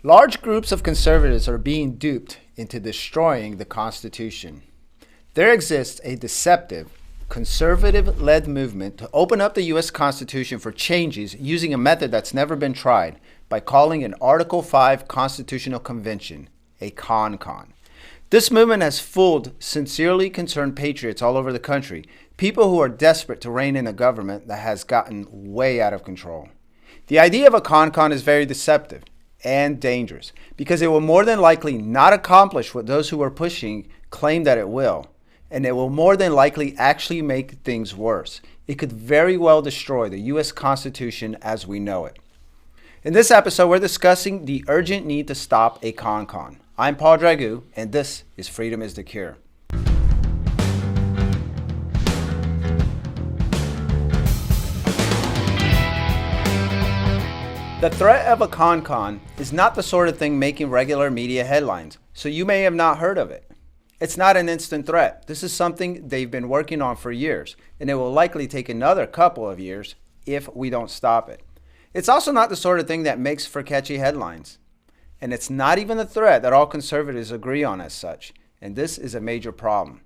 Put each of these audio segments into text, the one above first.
Large groups of conservatives are being duped into destroying the Constitution. There exists a deceptive, conservative-led movement to open up the U.S. Constitution for changes using a method that's never been tried by calling an Article 5 Constitutional Convention a con-con. This movement has fooled sincerely concerned patriots all over the country, people who are desperate to rein in a government that has gotten way out of control. The idea of a con-con is very deceptive and dangerous because it will more than likely not accomplish what those who are pushing claim that it will, and it will more than likely actually make things worse. It could very well destroy the U.S. Constitution as we know it. In this episode, we're discussing the urgent need to stop a con-con. I'm Paul Dragoo, and this is Freedom is the Cure. The threat of a con-con is not the sort of thing making regular media headlines, so you may have not heard of it. It's not an instant threat. This is something they've been working on for years, and it will likely take another couple of years if we don't stop it. It's also not the sort of thing that makes for catchy headlines. And it's not even a threat that all conservatives agree on as such, and this is a major problem.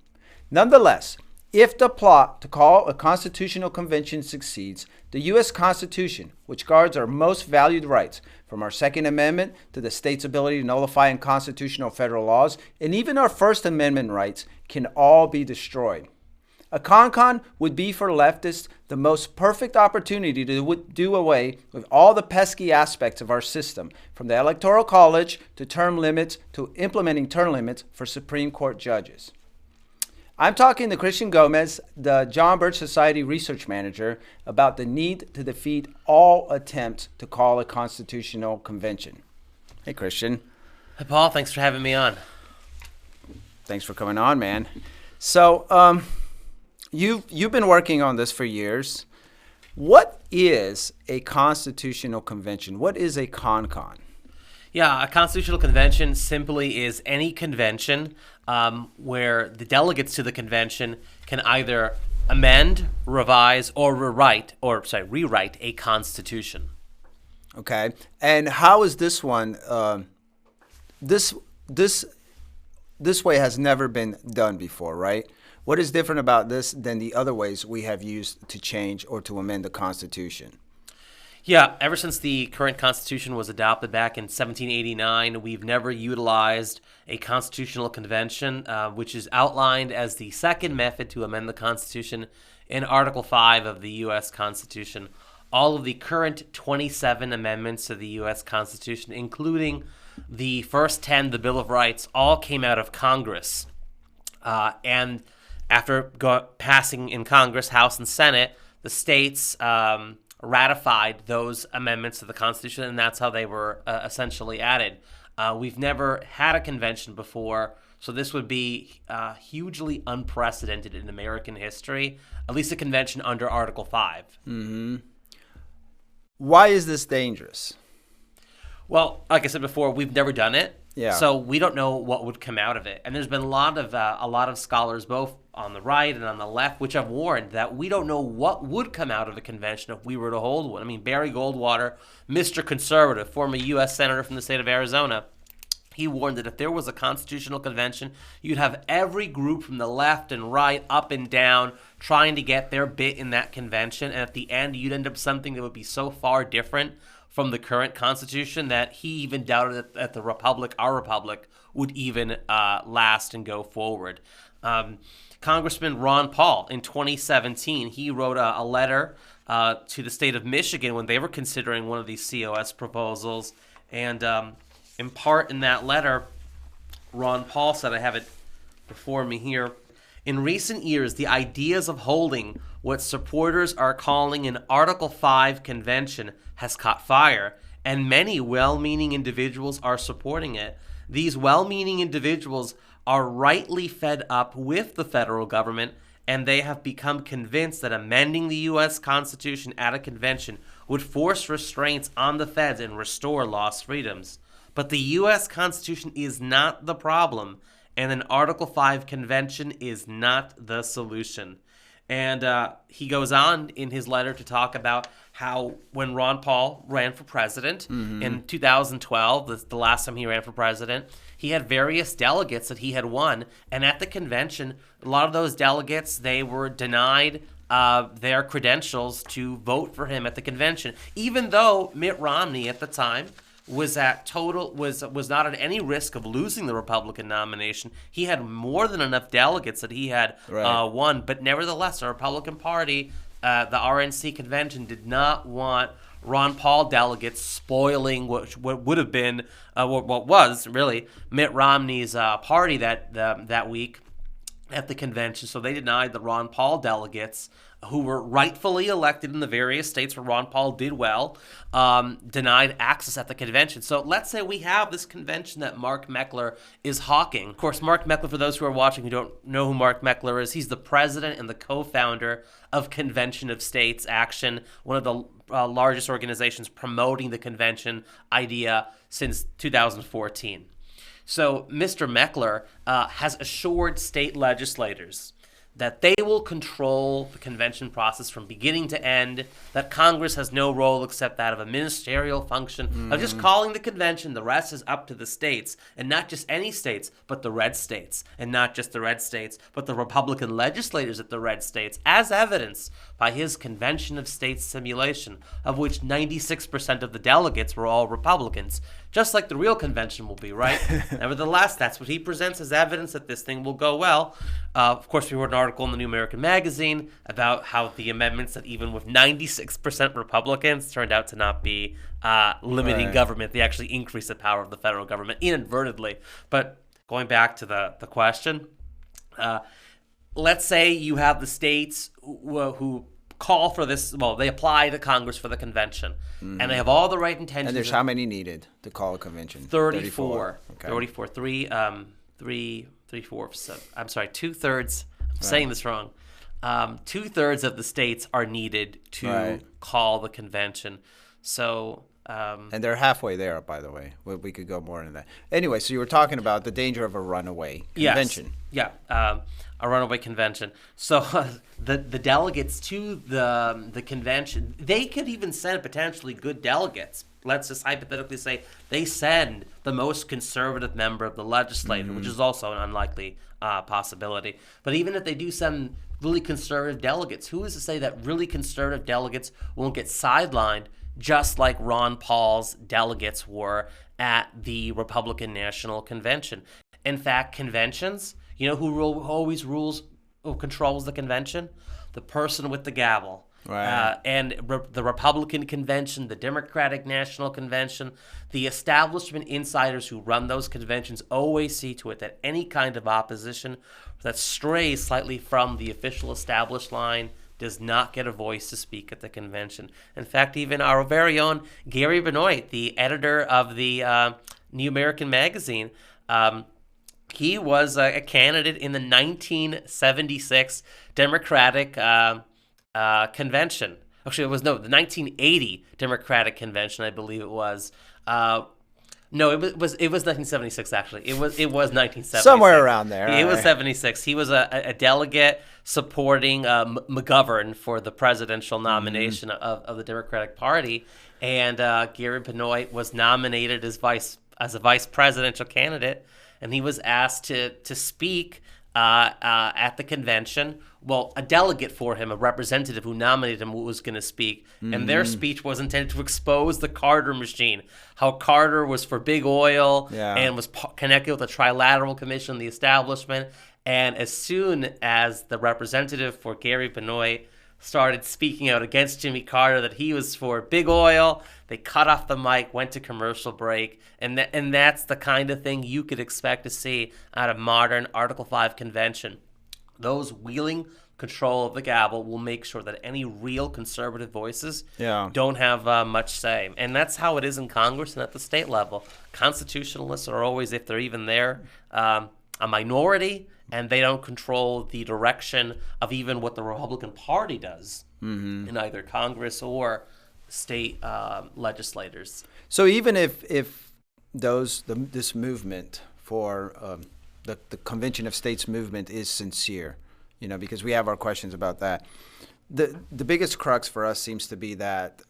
Nonetheless, if the plot to call a constitutional convention succeeds, the U.S. Constitution, which guards our most valued rights, from our Second Amendment to the state's ability to nullify unconstitutional federal laws, and even our First Amendment rights, can all be destroyed. A con-con would be for leftists the most perfect opportunity to do away with all the pesky aspects of our system, from the Electoral College to term limits to implementing term limits for Supreme Court judges. I'm talking to Christian Gomez, the John Birch Society Research Manager, about the need to defeat all attempts to call a constitutional convention. Hey, Christian. Hi, Paul. Thanks for having me on. Thanks for coming on, man. So, You've been working on this for years. What is a constitutional convention? What is a con-con? Yeah, a constitutional convention simply is any convention where the delegates to the convention can either amend, revise, or rewrite a constitution. Okay, and how is this one? This way has never been done before, right? What is different about this than the other ways we have used to change or to amend the Constitution? Yeah, ever since the current Constitution was adopted back in 1789, we've never utilized a constitutional convention, which is outlined as the second method to amend the Constitution in Article 5 of the U.S. Constitution. All of the current 27 amendments to the U.S. Constitution, including the first 10, the Bill of Rights, all came out of Congress. And after passing in Congress, House and Senate, the states ratified those amendments to the Constitution, and that's how they were essentially added. We've never had a convention before, so this would be hugely unprecedented in American history, at least a convention under Article 5. Mm-hmm. Why is this dangerous? Well, like I said before, we've never done it. Yeah. So we don't know what would come out of it. And there's been a lot of scholars, both on the right and on the left, which have warned that we don't know what would come out of a convention if we were to hold one. I mean, Barry Goldwater, Mr. Conservative, former U.S. Senator from the state of Arizona, he warned that if there was a constitutional convention, you'd have every group from the left and right, up and down, trying to get their bit in that convention. And at the end, you'd end up something that would be so far different from the current Constitution that he even doubted that our republic, would even last and go forward. Congressman Ron Paul, in 2017, he wrote a letter to the state of Michigan when they were considering one of these COS proposals. And in part in that letter, Ron Paul said, I have it before me here, in recent years, the ideas of holding what supporters are calling an Article 5 convention has caught fire, and many well-meaning individuals are supporting it. These well-meaning individuals are rightly fed up with the federal government, and they have become convinced that amending the U.S. Constitution at a convention would force restraints on the feds and restore lost freedoms. But the U.S. Constitution is not the problem, and an Article 5 convention is not the solution. And he goes on in his letter to talk about how when Ron Paul ran for president in 2012, the last time he ran for president, he had various delegates that he had won. And at the convention, a lot of those delegates, they were denied their credentials to vote for him at the convention, even though Mitt Romney at the time was not at any risk of losing the Republican nomination. He had more than enough delegates that he had won, but nevertheless, the Republican Party, the RNC convention, did not want Ron Paul delegates spoiling what would have been what was really Mitt Romney's party that week at the convention. So they denied the Ron Paul delegates, who were rightfully elected in the various states where Ron Paul did well, denied access at the convention. So let's say we have this convention that Mark Meckler is hawking. Of course, Mark Meckler, for those who are watching who don't know who Mark Meckler is, he's the president and the co-founder of Convention of States Action, one of the largest organizations promoting the convention idea since 2014. So Mr. Meckler has assured state legislators that they will control the convention process from beginning to end, that Congress has no role except that of a ministerial function of just calling the convention. The rest is up to the states, and not just any states, but the red states, and not just the red states, but the Republican legislators at the red states, as evidenced by his Convention of States simulation, of which 96% of the delegates were all Republicans, just like the real convention will be, right? Nevertheless, that's what he presents as evidence that this thing will go well. Of course, we wrote an article in the New American Magazine about how the amendments that even with 96% Republicans turned out to not be limiting government. They actually increased the power of the federal government inadvertently. But going back to the question, let's say you have the states who call for this, well, they apply to Congress for the convention, and they have all the right intentions. And there's how many needed to call a convention? 34. Okay. 34. I'm sorry, 2/3. I'm saying this wrong. 2/3 of the states are needed to call the convention. So. And they're halfway there, by the way. We could go more into that. Anyway, so you were talking about the danger of a runaway convention. Yes. Yeah, a runaway convention. So the delegates to the convention, they could even send potentially good delegates. Let's just hypothetically say they send the most conservative member of the legislature, which is also an unlikely possibility. But even if they do send really conservative delegates, who is to say that really conservative delegates won't get sidelined just like Ron Paul's delegates were at the Republican National Convention? In fact, conventions, you know who always controls the convention? The person with the gavel. Right. And the Republican convention, the Democratic National Convention, the establishment insiders who run those conventions always see to it that any kind of opposition that strays slightly from the official established line does not get a voice to speak at the convention. In fact, even our very own Gary Benoit, the editor of the New American Magazine, he was a candidate in the 1976 Democratic convention. Actually, the 1980 Democratic convention, I believe it was. No, it was 1976. Actually, it was 1976. Somewhere around there. It was 76. He was a delegate supporting McGovern for the presidential nomination of the Democratic Party, and Gary Benoit was nominated as a vice presidential candidate, and he was asked to speak at the convention. Well, a delegate for him, a representative who nominated him, was going to speak, and their speech was intended to expose the Carter machine, how Carter was for big oil and was connected with the Trilateral Commission, the establishment. And as soon as the representative for Gary Benoit started speaking out against Jimmy Carter, that he was for big oil, they cut off the mic, went to commercial break, and that's the kind of thing you could expect to see at a modern Article 5 convention. Those wielding control of the gavel will make sure that any real conservative voices don't have much say. And that's how it is in Congress and at the state level. Constitutionalists are always, if they're even there, a minority, and they don't control the direction of even what the Republican Party does in either Congress or state legislators. So even if this movement for the Convention of States movement is sincere, because we have our questions about that. The biggest crux for us seems to be that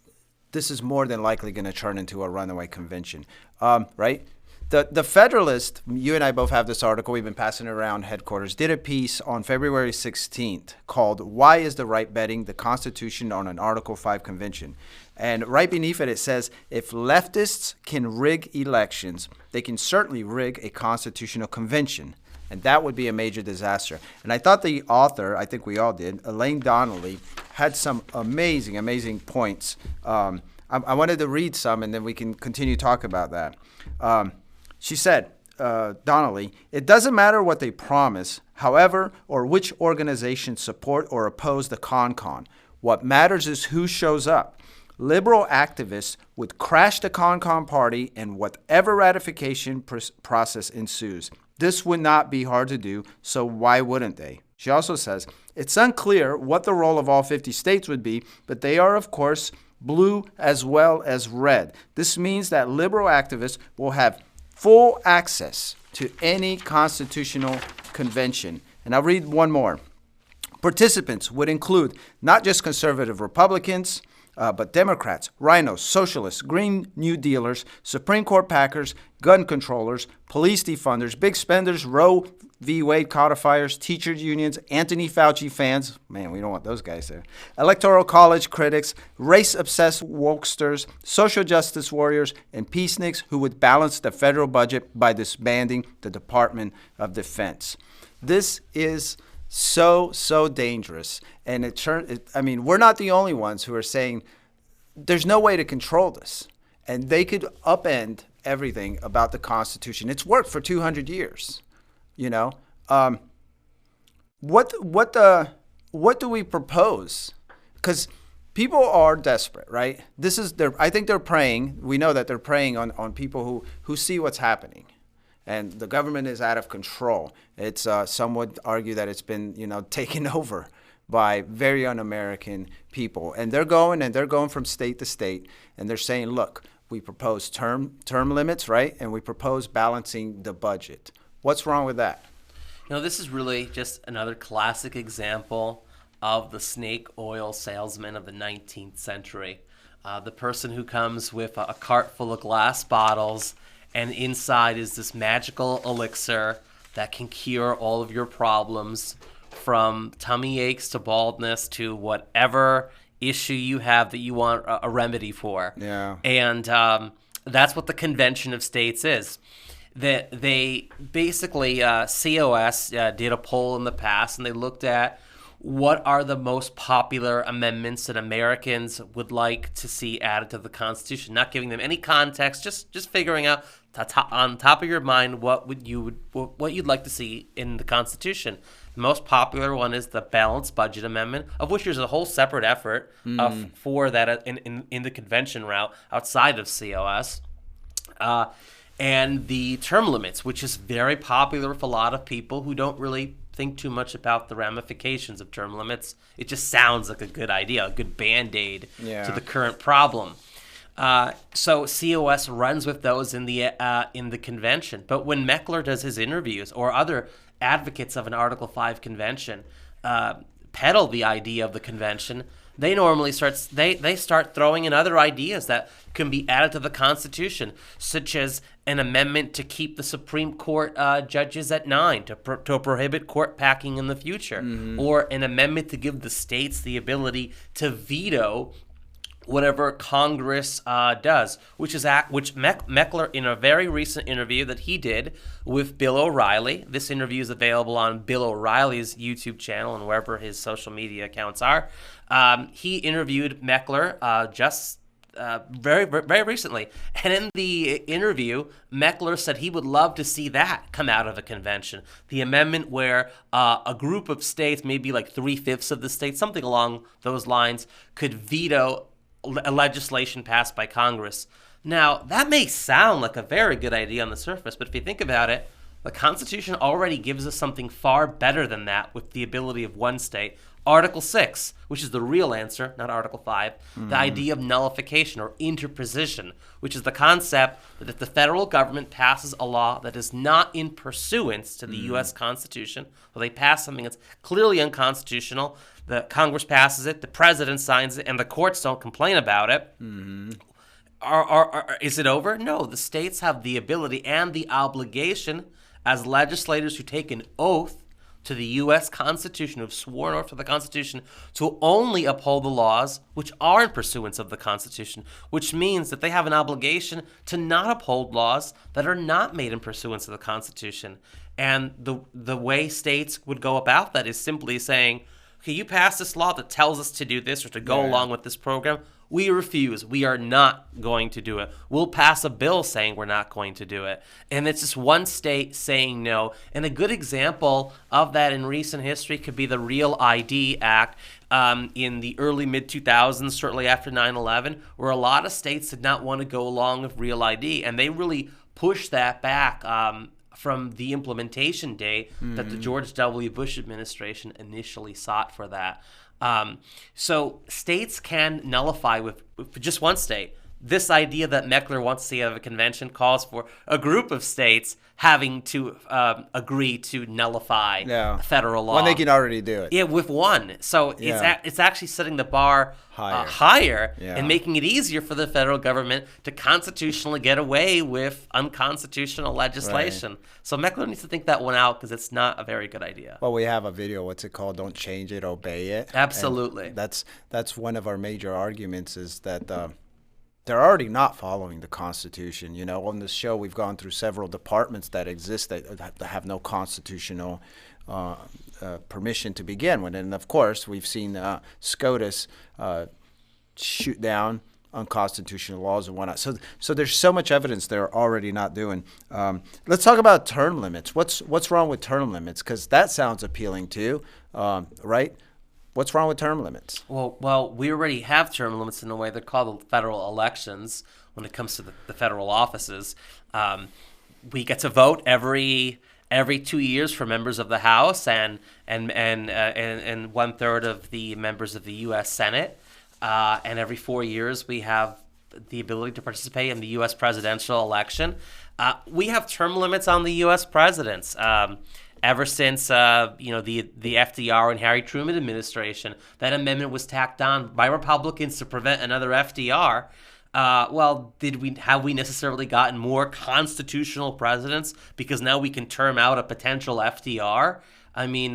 this is more than likely going to turn into a runaway convention, right? The Federalist, you and I both have this article, we've been passing it around headquarters, did a piece on February 16th called "Why is the Right Betting the Constitution on an Article 5 Convention?" And right beneath it, it says, if leftists can rig elections, they can certainly rig a constitutional convention. And that would be a major disaster. And I thought the author, I think we all did, Elaine Donnelly, had some amazing, amazing points. I wanted to read some, and then we can continue to talk about that. She said, Donnelly, it doesn't matter what they promise, however, or which organizations support or oppose the con-con. What matters is who shows up. Liberal activists would crash the con-con party and whatever ratification process ensues. This would not be hard to do, so why wouldn't they? She also says, it's unclear what the role of all 50 states would be, but they are, of course, blue as well as red. This means that liberal activists will have full access to any constitutional convention. And I'll read one more. Participants would include not just conservative Republicans, but Democrats, rhinos, socialists, Green New Dealers, Supreme Court packers, gun controllers, police defunders, big spenders, Roe v. Wade codifiers, teachers unions, Anthony Fauci fans, man, we don't want those guys there, electoral college critics, race-obsessed wokesters, social justice warriors, and peaceniks who would balance the federal budget by disbanding the Department of Defense. This is so dangerous. And we're not the only ones who are saying there's no way to control this. And they could upend everything about the Constitution. It's worked for 200 years, you know. What do we propose? Because people are desperate, right? I think they're preying. We know that they're preying on people who see what's happening. And the government is out of control. It's some would argue that it's been, taken over by very un-American people. And they're going from state to state, and they're saying, look, we propose term limits, right? And we propose balancing the budget. What's wrong with that? This is really just another classic example of the snake oil salesman of the 19th century. The person who comes with a cart full of glass bottles, and inside is this magical elixir that can cure all of your problems, from tummy aches to baldness to whatever issue you have that you want a remedy for. Yeah. And that's what the Convention of States is. That they basically, COS did a poll in the past, and they looked at what are the most popular amendments that Americans would like to see added to the Constitution, not giving them any context, just figuring out on top of your mind what you'd like to see in the Constitution. The most popular one is the Balanced Budget Amendment, of which there's a whole separate effort for that in the convention route outside of COS. And the term limits, which is very popular with a lot of people who don't really think too much about the ramifications of term limits. It just sounds like a good idea, a good Band-Aid to the current problem. So COS runs with those in the convention. But when Meckler does his interviews, or other advocates of an Article 5 convention peddle the idea of the convention, they normally start throwing in other ideas that can be added to the Constitution, such as an amendment to keep the Supreme Court judges at 9, to prohibit court packing in the future, or an amendment to give the states the ability to veto whatever Congress does, which Meckler, in a very recent interview that he did with Bill O'Reilly. This interview is available on Bill O'Reilly's YouTube channel and wherever his social media accounts are. He interviewed Meckler very, very recently. And in the interview, Meckler said he would love to see that come out of a convention. The amendment where a group of states, maybe like 3/5 of the states, something along those lines, could veto a legislation passed by Congress. Now, that may sound like a very good idea on the surface, but if you think about it, the Constitution already gives us something far better than that with the ability of one state. Article 6, which is the real answer, not Article 5, the idea of nullification or interposition, which is the concept that if the federal government passes a law that is not in pursuance to the U.S. Constitution, or they pass something that's clearly unconstitutional, The Congress passes it, the president signs it, and the courts don't complain about it. Is it over? No, the states have the ability and the obligation as legislators who take an oath to the U.S. Constitution, who have sworn oath to the Constitution, to only uphold the laws which are in pursuance of the Constitution, which means that they have an obligation to not uphold laws that are not made in pursuance of the Constitution. And the way states would go about that is simply saying, okay, you pass this law that tells us to do this or to go along with this program. We refuse. We are not going to do it. We'll pass a bill saying we're not going to do it. And it's just one state saying no. And a good example of that in recent history could be the Real ID Act in the early mid-2000s, shortly after 9/11, where a lot of states did not want to go along with Real ID. And they really pushed that back from the implementation date that the George W. Bush administration initially sought for that. So states can nullify with just one state. This idea that Meckler wants to see out of a convention calls for a group of states having to agree to nullify federal law. When they can already do it. Yeah, with one. So it's actually setting the bar higher and making it easier for the federal government to constitutionally get away with unconstitutional legislation. Right. So Meckler needs to think that one out because it's not a very good idea. Well, we have a video, what's it called? Don't change it, obey it. Absolutely. And that's one of our major arguments is that they're already not following the Constitution. You know, on this show, we've gone through several departments that exist that have no constitutional permission to begin with. And, of course, we've seen SCOTUS shoot down unconstitutional laws and whatnot. So there's so much evidence they're already not doing. Let's talk about term limits. What's wrong with term limits? Because that sounds appealing too, right? What's wrong with term limits? Well, we already have term limits in a way. They're called the federal elections when it comes to the federal offices. We get to vote every 2 years for members of the House and 1/3 of the members of the U.S. Senate. And every 4 years we have the ability to participate in the U.S. presidential election. We have term limits on the U.S. presidents. Ever since the FDR and Harry Truman administration, that amendment was tacked on by Republicans to prevent another FDR. Have we necessarily gotten more constitutional presidents because now we can term out a potential FDR? I mean,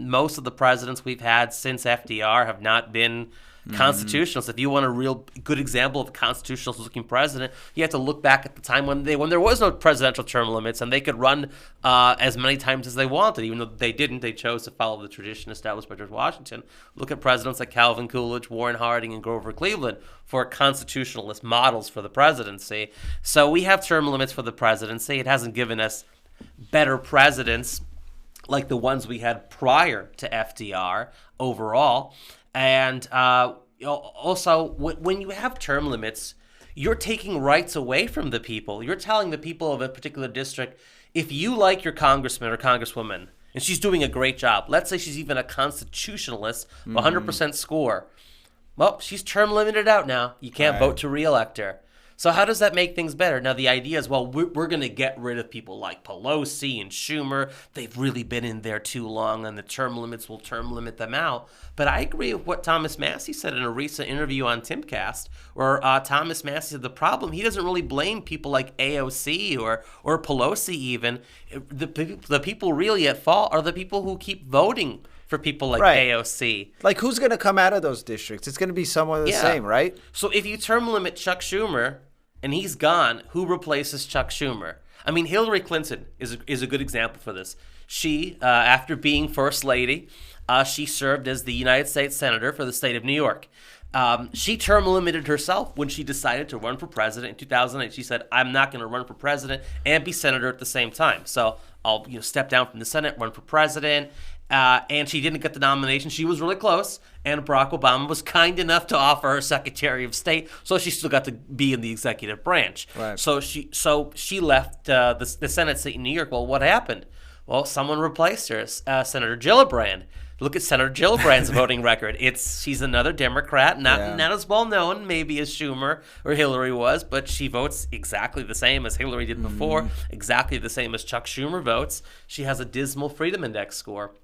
most of the presidents we've had since FDR have not been constitutional. So if you want a real good example of a constitutional-looking president, you have to look back at the time when there was no presidential term limits and they could run as many times as they wanted. Even though they didn't, they chose to follow the tradition established by George Washington. Look at presidents like Calvin Coolidge, Warren Harding, and Grover Cleveland for constitutionalist models for the presidency. So we have term limits for the presidency. It hasn't given us better presidents like the ones we had prior to FDR overall. And also, when you have term limits, you're taking rights away from the people. You're telling the people of a particular district, if you like your congressman or congresswoman, and she's doing a great job, let's say she's even a constitutionalist, 100% score, well, she's term limited out now. You can't vote to reelect her. So how does that make things better? Now, the idea is, well, we're going to get rid of people like Pelosi and Schumer. They've really been in there too long, and the term limits will term limit them out. But I agree with what Thomas Massey said in a recent interview on Timcast, where Thomas Massey said the problem, he doesn't really blame people like AOC or Pelosi even. The people really at fault are the people who keep voting for people like AOC. Like, who's going to come out of those districts? It's going to be someone the same, right? So if you term limit Chuck Schumer and he's gone, who replaces Chuck Schumer? I mean, Hillary Clinton is a good example for this. She, after being First Lady, she served as the United States Senator for the state of New York. She term limited herself when she decided to run for president in 2008. She said, I'm not going to run for president and be senator at the same time. So I'll step down from the Senate, run for president. And she didn't get the nomination. She was really close, and Barack Obama was kind enough to offer her Secretary of State, so she still got to be in the executive branch. Right. So she left the Senate seat in New York. Well, what happened? Well, someone replaced her, Senator Gillibrand. Look at Senator Gillibrand's voting record. She's another Democrat, not as well known maybe as Schumer or Hillary was, but she votes exactly the same as Hillary did before, exactly the same as Chuck Schumer votes. She has a dismal Freedom Index score.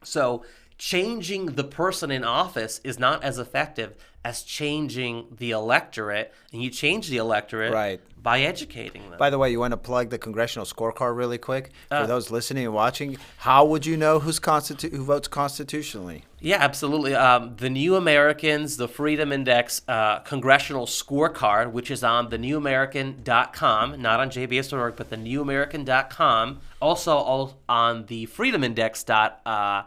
So changing the person in office is not as effective as changing the electorate, and you change the electorate Right. by educating them. By the way, you want to plug the congressional scorecard really quick for those listening and watching? How would you know who votes constitutionally? Yeah, absolutely. The New Americans, the Freedom Index congressional scorecard, which is on thenewamerican.com, not on JBS.org, but thenewamerican.com. Also on the freedomindex.com.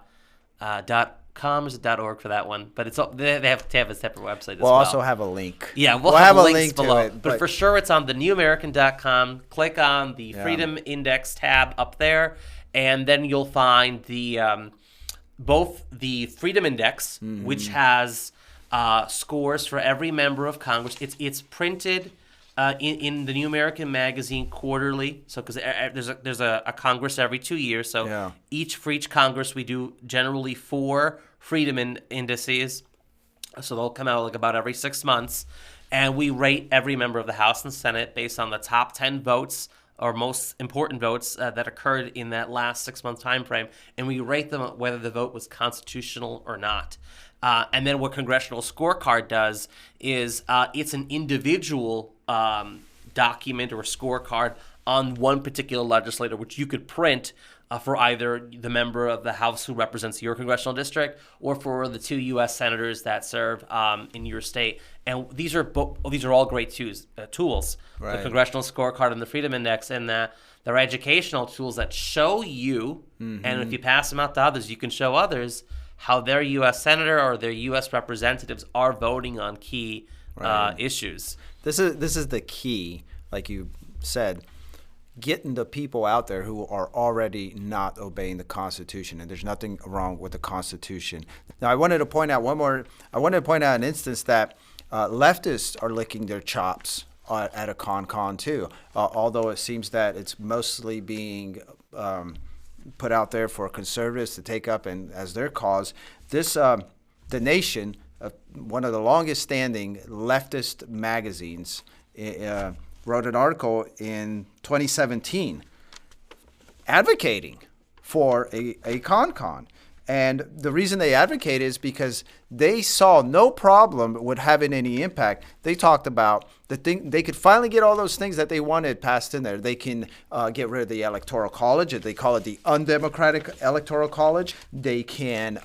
.com is .org for that one, but they have to have a separate website as well. We'll also have a link. Yeah, we'll have links link below. to it. But for sure, it's on thenewamerican.com. Click on the Freedom Index tab up there, and then you'll find the both the Freedom Index, which has scores for every member of Congress. It's printed in the New American magazine quarterly. So because there's a Congress every 2 years. So for each Congress we do generally 4 freedom indices. So they'll come out like about every 6 months, and we rate every member of the House and Senate based on the top 10 votes or most important votes that occurred in that last 6-month time frame, and we rate them whether the vote was constitutional or not. And then what Congressional Scorecard does is it's an individual document or a scorecard on one particular legislator, which you could print for either the member of the House who represents your congressional district or for the 2 U.S. senators that serve in your state. And these are all great tools. Right. The Congressional Scorecard and the Freedom Index, and they're educational tools that show you, and if you pass them out to others, you can show others how their U.S. senator or their U.S. representatives are voting on key issues. This is the key, like you said, getting the people out there who are already not obeying the Constitution, and there's nothing wrong with the Constitution. Now, I wanted to point out an instance that leftists are licking their chops at a con too, although it seems that it's mostly being put out there for conservatives to take up and as their cause. The Nation, one of the longest standing leftist magazines, wrote an article in 2017 advocating for a con. And the reason they advocate is because they saw no problem with having any impact. They talked about they could finally get all those things that they wanted passed in there. They can get rid of the Electoral College. They call it the undemocratic Electoral College. They can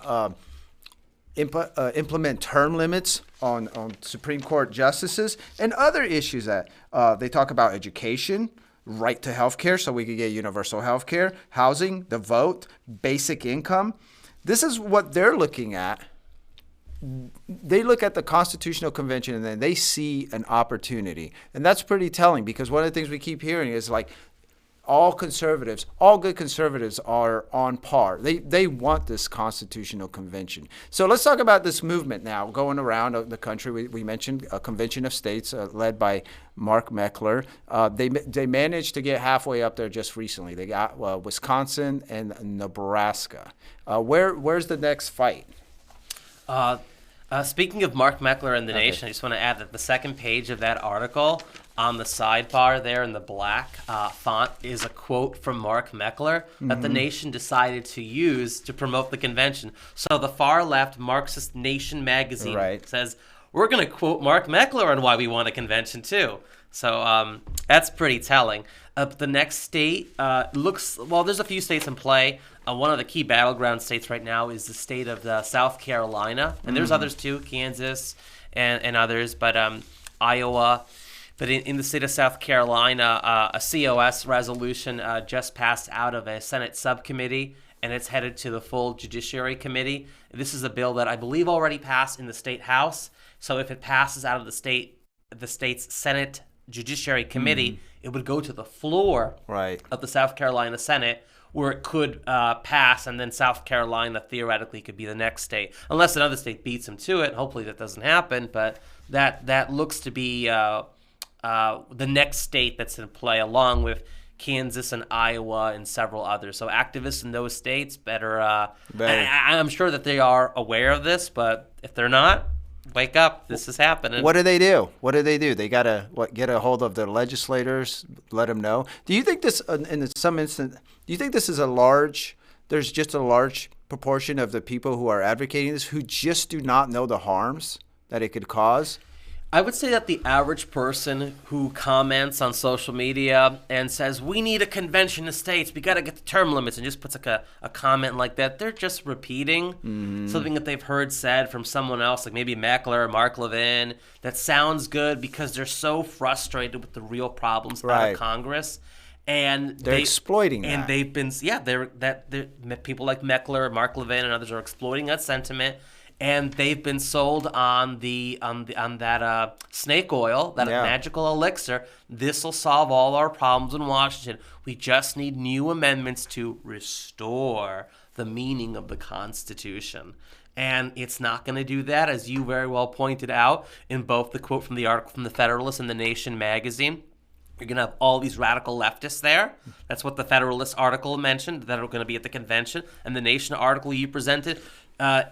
implement term limits on Supreme Court justices and other issues that they talk about: education, right to health care, so we could get universal health care, housing, the vote, basic income. This is what they're looking at. They look at the Constitutional Convention and then they see an opportunity. And that's pretty telling, because one of the things we keep hearing is like all good conservatives are on par. They want this Constitutional Convention. So let's talk about this movement now going around the country. We mentioned a convention of states led by Mark Meckler. They managed to get halfway up there just recently. They got Wisconsin and Nebraska. Where's the next fight? Speaking of Mark Meckler and the Nation, I just want to add that the second page of that article, on the sidebar there in the black font, is a quote from Mark Meckler that the Nation decided to use to promote the convention. So the far left Marxist Nation magazine says, we're going to quote Mark Meckler on why we want a convention too. So that's pretty telling. The next state there's a few states in play. One of the key battleground states right now is the state of South Carolina. And there's others too, Kansas and others, but Iowa. But in the state of South Carolina, a COS resolution just passed out of a Senate subcommittee, and it's headed to the full Judiciary Committee. This is a bill that I believe already passed in the state House. So if it passes out of the state's Senate Judiciary Committee, it would go to the floor of the South Carolina Senate, where it could pass, and then South Carolina theoretically could be the next state, unless another state beats them to it. Hopefully that doesn't happen, but that looks to be the next state that's in play, along with Kansas and Iowa and several others. So activists in those states better. I'm sure that they are aware of this, but if they're not, wake up. This is happening. What do they do? They got to get a hold of their legislators, let them know. Do you think this, in some instance, do you think this is a large there's just a large proportion of the people who are advocating this who just do not know the harms that it could cause? I would say that the average person who comments on social media and says, we need a convention of states, we got to get the term limits, and just puts like a comment like that, they're just repeating something that they've heard said from someone else, like maybe Meckler or Mark Levin, that sounds good because they're so frustrated with the real problems out of Congress. And they're exploiting that. And they've been, people like Meckler, Mark Levin, and others are exploiting that sentiment. And they've been sold on that snake oil, that magical elixir. This will solve all our problems in Washington. We just need new amendments to restore the meaning of the Constitution. And it's not going to do that, as you very well pointed out in both the quote from the article from the Federalist and the Nation magazine. You're going to have all these radical leftists there. That's what the Federalist article mentioned, that are going to be at the convention. And the Nation article you presented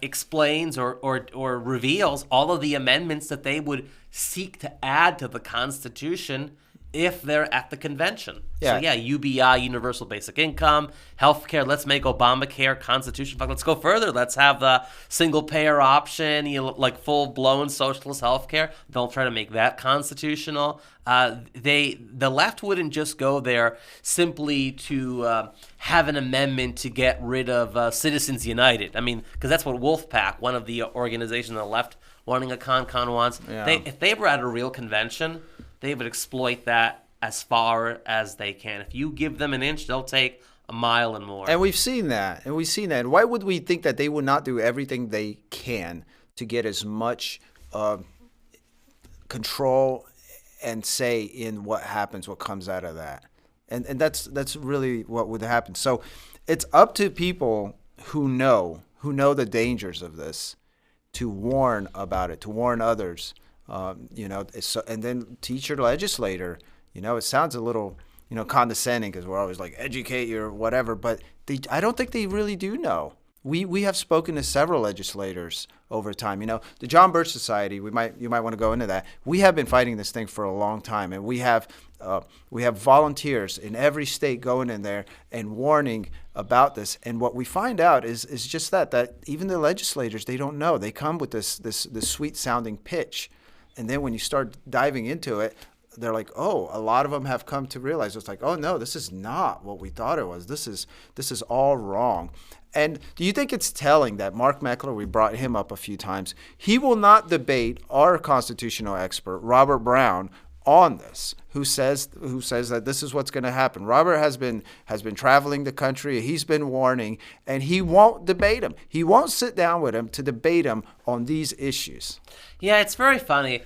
explains or reveals all of the amendments that they would seek to add to the Constitution if they're at the convention. So UBI, universal basic income, healthcare. Let's make Obamacare constitutional. Let's go further. Let's have the single payer option, like full blown socialist healthcare. They'll try to make that constitutional. The left wouldn't just go there simply to have an amendment to get rid of Citizens United. I mean, because that's what Wolfpack, one of the organizations on the left wanting a con wants. If they were at a real convention, they would exploit that as far as they can. If you give them an inch, they'll take a mile and more. And we've seen that. And why would we think that they would not do everything they can to get as much control and say in what happens, what comes out of that? And that's really what would happen. So it's up to people who know the dangers of this to warn about it, to warn others. And then teach your legislator. It sounds a little, condescending because we're always like, educate your whatever, but I don't think they really do know. We have spoken to several legislators over time. The John Birch Society, you might want to go into that. We have been fighting this thing for a long time, and we have volunteers in every state going in there and warning about this. And what we find out is just that even the legislators, they don't know. They come with this sweet sounding pitch. And then when you start diving into it, they're like, oh, a lot of them have come to realize it's like, oh, no, this is not what we thought it was. This is all wrong. And do you think it's telling that Mark Meckler, we brought him up a few times, he will not debate our constitutional expert, Robert Brown, on this, who says that this is what's going to happen. Robert has been traveling the country. He's been warning, and he won't debate him. He won't sit down with him to debate him on these issues. Yeah, it's very funny.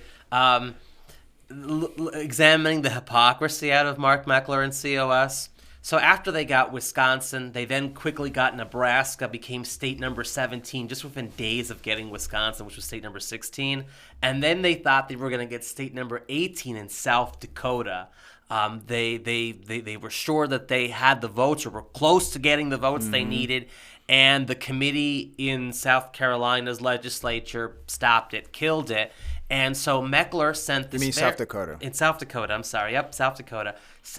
Examining the hypocrisy out of Mark Meckler and COS. So after they got Wisconsin, they then quickly got Nebraska, became state number 17, just within days of getting Wisconsin, which was state number 16. And then they thought they were going to get state number 18 in South Dakota. They were sure that they had the votes or were close to getting the votes they needed. And the committee in South Carolina's legislature stopped it, killed it. And so Meckler sent this... You mean South Dakota? In South Dakota, I'm sorry. Yep, South Dakota.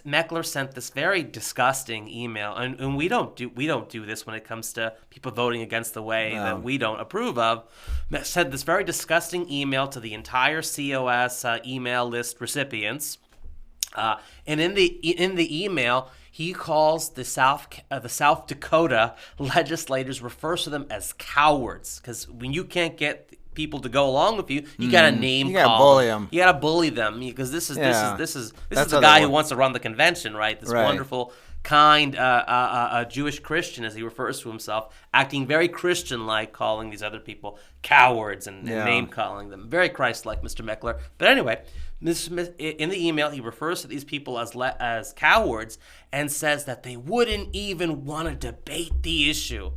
Meckler sent this very disgusting email, and we don't do this when it comes to people voting against the way that we don't approve of. Sent this very disgusting email to the entire COS email list recipients, and in the email, he calls the South Dakota legislators, refers to them as cowards, because when you can't get people to go along with you, you got to name call. You got to bully them. You got to bully them, because this is the guy who wants to run the convention, right? This wonderful, kind, Jewish Christian, as he refers to himself, acting very Christian-like, calling these other people cowards and name calling them. Very Christ-like, Mr. Meckler. But anyway, in the email, he refers to these people as cowards and says that they wouldn't even want to debate the issue.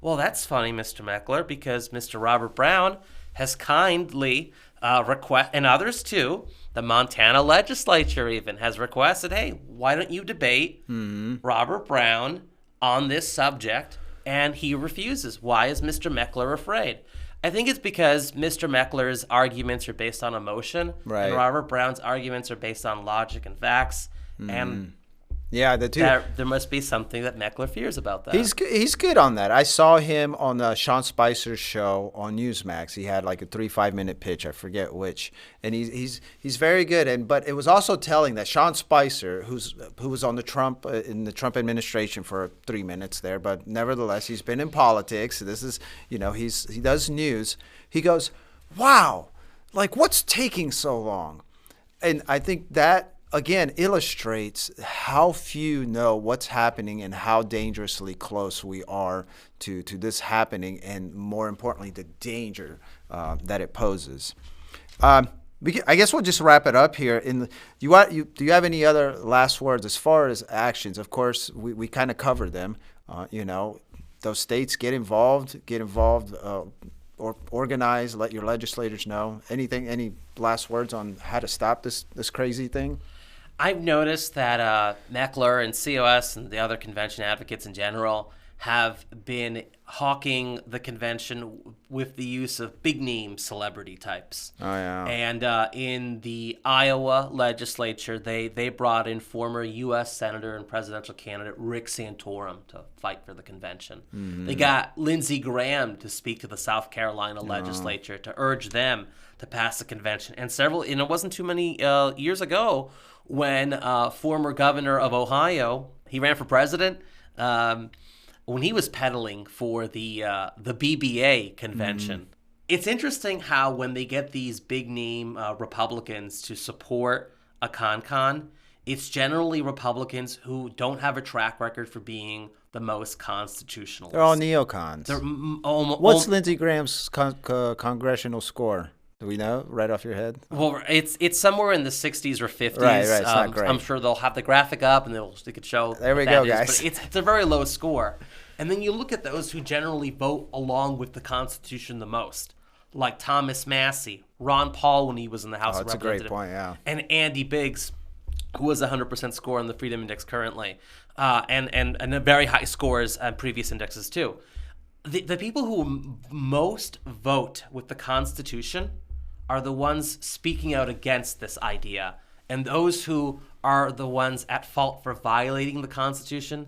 Well, that's funny, Mr. Meckler, because Mr. Robert Brown has kindly request, and others too, the Montana legislature even has requested, hey, why don't you debate Robert Brown on this subject? And he refuses. Why is Mr. Meckler afraid? I think it's because Mr. Meckler's arguments are based on emotion, and Robert Brown's arguments are based on logic and facts. And Yeah, the two. There must be something that Meckler fears about that. He's good on that. I saw him on Sean Spicer's show on Newsmax. He had like a 5-minute pitch. I forget which, and he's very good. But it was also telling that Sean Spicer, who was on the Trump in the Trump administration for 3 minutes there, but nevertheless he's been in politics. This is he does news. He goes, wow, like what's taking so long? And I think that, again, illustrates how few know what's happening and how dangerously close we are to this happening, and more importantly, the danger that it poses. I guess we'll just wrap it up here. Do you have any other last words as far as actions? Of course, we kind of covered them. Those states get involved, or organize, let your legislators know. Any last words on how to stop this crazy thing? I've noticed that Meckler and COS and the other convention advocates in general have been hawking the convention with the use of big name celebrity types. Oh, yeah. And in the Iowa legislature, they brought in former U.S. Senator and presidential candidate Rick Santorum to fight for the convention. Mm-hmm. They got Lindsey Graham to speak to the South Carolina legislature to urge them to pass the convention. And it wasn't too many years ago when former governor of Ohio, he ran for president, when he was peddling for the BBA convention. Mm-hmm. It's interesting how when they get these big name Republicans to support a con, it's generally Republicans who don't have a track record for being the most constitutionalist. They're all neocons. What's Lindsey Graham's congressional score? Do we know right off your head? Well, it's somewhere in the 60s or 50s. Right. It's not great. I'm sure they'll have the graphic up and they could show. There we go, guys. But it's a very low score. And then you look at those who generally vote along with the Constitution the most, like Thomas Massey, Ron Paul when he was in the House of Representatives. That's a great point, yeah. And Andy Biggs, who has a 100% score on the Freedom Index currently, and a very high scores on previous indexes too. The people who most vote with the Constitution are the ones speaking out against this idea. And those who are the ones at fault for violating the Constitution,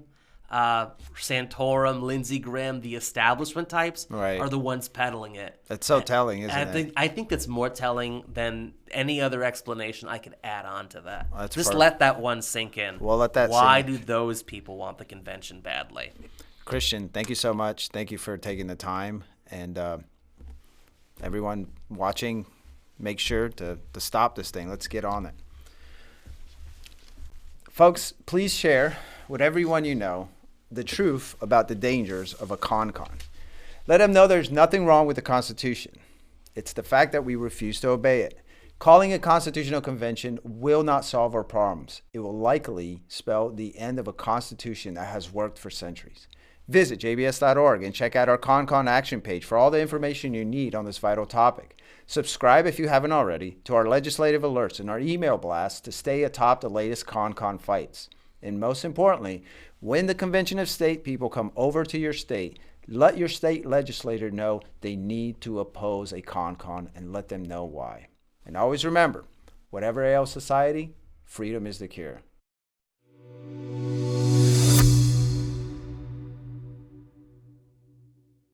Santorum, Lindsey Graham, the establishment types, are the ones peddling it. That's so telling, isn't it? I think that's more telling than any other explanation I could add on to that. Well, just let that one sink in. Well, let that Why sink in. do those people want the convention badly? Christian, thank you so much. Thank you for taking the time. And everyone watching, make sure to stop this thing. Let's get on it. Folks, please share with everyone you know the truth about the dangers of a con. Let them know there's nothing wrong with the Constitution. It's the fact that we refuse to obey it. Calling a constitutional convention will not solve our problems. It will likely spell the end of a constitution that has worked for centuries. Visit jbs.org and check out our ConCon action page for all the information you need on this vital topic. Subscribe if you haven't already to our legislative alerts and our email blasts to stay atop the latest ConCon fights. And most importantly, when the Convention of State people come over to your state, let your state legislator know they need to oppose a ConCon and let them know why. And always remember, whatever ails society, freedom is the cure.